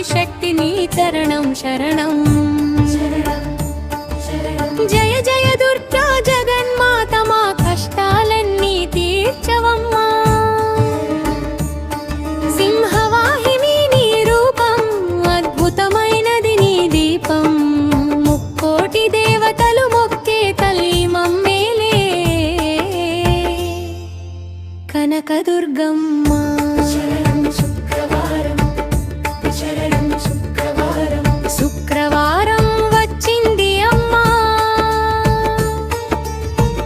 ఆదిశక్తి నీ చరణం శరణం. జయ జయ దుర్గా జగన్మాత మా కష్టాలన్నీ తీర్చవమ్మా. సింహవాహిని నీ రూపం అద్భుతమైనది నీ దీపం. ముక్కోటి దేవతలు మొక్కే తల్లి మమ్మేలే కనకదుర్గమ్మ. శుక్రవారం వచ్చింది అమ్మా,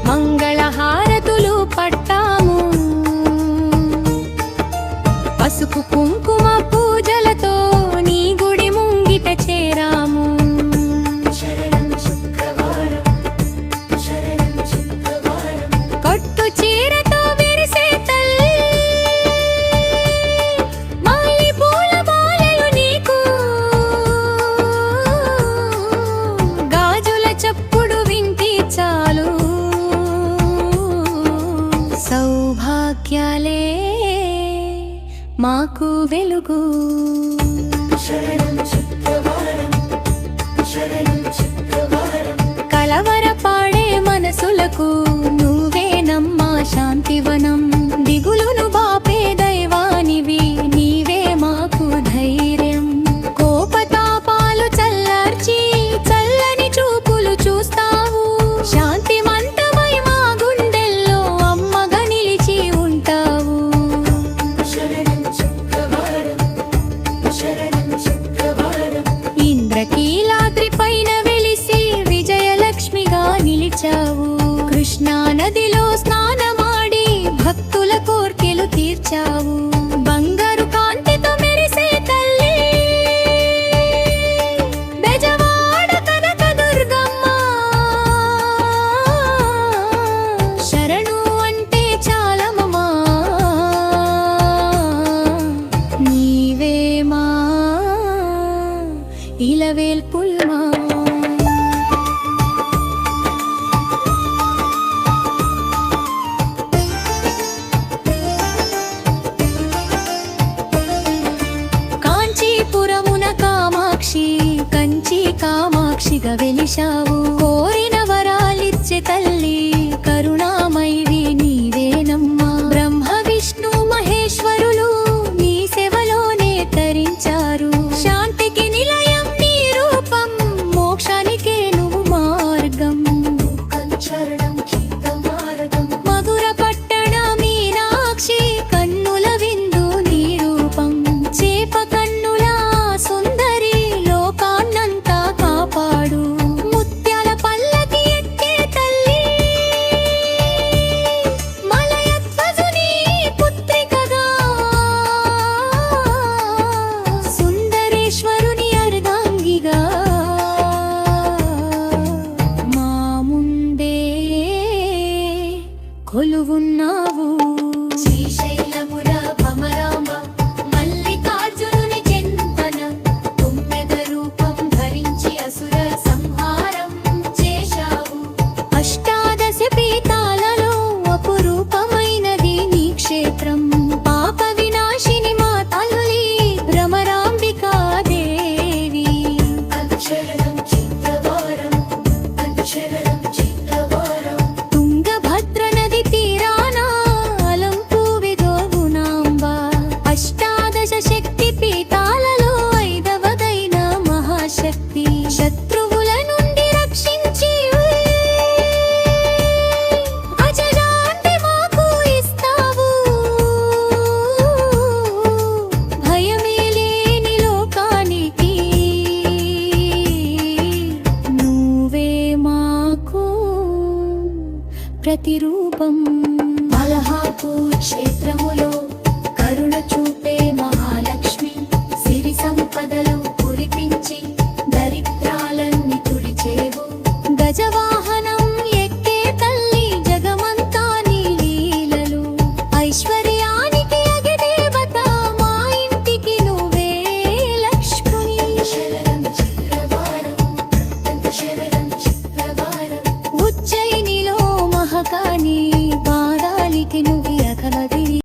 మంగళహారతులు పట్టాము. పసుపు కుంకుమ పూజలతో నీ గుడి ముంగిట చేరాము. కొట్టు చీరతో విరిసే తల్లి, మల్లి పూల మాలలు నీకు. గాజుల చప్పుడు వింటి చాలు, సౌభాగ్యాలే మాకు వెలుగు. కలవరపాడే మనసులకు నువ్వేనమ్మా శాంతివనం. దిగులును బాపే దైవానివి నీవే మాకు ధైర్యం. కోపతాపాలు చల్లార్చి చల్లని చూపులు చూస్తావు. శాంతిమంతమై మా గుండెల్లో అమ్మగా నిలిచి ఉంటావు. ఇంద్రకీలాద్రి పైన వెలిసి విజయలక్ష్మిగా నిలిచావు. కృష్ణా నదిలో స్నానమాడి భక్తుల కోర్కెలు తీర్చావు. బంగారు కాంతితో మెరిసే తల్లి, బెజవాడ కనకదుర్గమ్మ. శరణు అంటే చాలమమ్మా, నీవే మా ఇలవేల్పుల్మా. కాంచీపురమున కామాక్షి కంచి కామాక్షిగా వెలిశావు. కోరిన వరాలిచ్చే తల్లి కరుణామయివి నీవేనమ్మా. బ్రహ్మ విష్ణు మహేశ్వరులు నీ సేవలోనే తరించారు. శాంతికి నిలయం నీ రూపం, మోక్షానికే నువ్వు మార్గం. మధుర పట్టణ మీనాక్షి కన్నుల విందు నీ రూపం. చేప కన్నుల సుందరి లోకాన్నంతా కాపాడు. ముత్యాల పల్లకి ఎక్కే తల్లి, మలయధ్వజుని పుత్రికగా. సుందరేశ్వరుని అర్ధాంగిగా మా ముందే కొలువున్నావు. శ్రీశైలముర భ్రమరాంబ మల్లికార్జునుని చెంతన తుమ్మెద రూపం ధరించి అసుర సంహారం చేశావు. అష్టాదశ పీఠాలలో అపురూపమైనది నీ క్షేత్రం. పాప వినాశిని మా తల్లి భ్రమరాంబికా దేవి. తుంగభద్ర నది తీరాన అలంపు విధోగుణాంబ. అష్టాదశ శక్తి పీఠాలలో ఐదవదైన మహాశక్తి. శత్రువుల నుండి రక్షించి అజరాంతి మాకు ఇస్తావు. భయమే లేని లోకానికి నువ్వే మాకు ప్రతిరూపం. మలహాపూర్ క్షేత్రములో కరుణ చూపే మహాలక్ష్మి. సిరి సంపదలు కురిపించి దరిద్రాలన్నీ తుడిచేవు. గజవాహనం ఎక్కే తల్లి జగమంతా నీ లీలలు. ఐశ్వర్యానికి అగిదేవత మా ఇంటికి నువ్వే లక్ష్మి. ఉజ్జయినిలో మహకాని పాదాలికి నువ్వు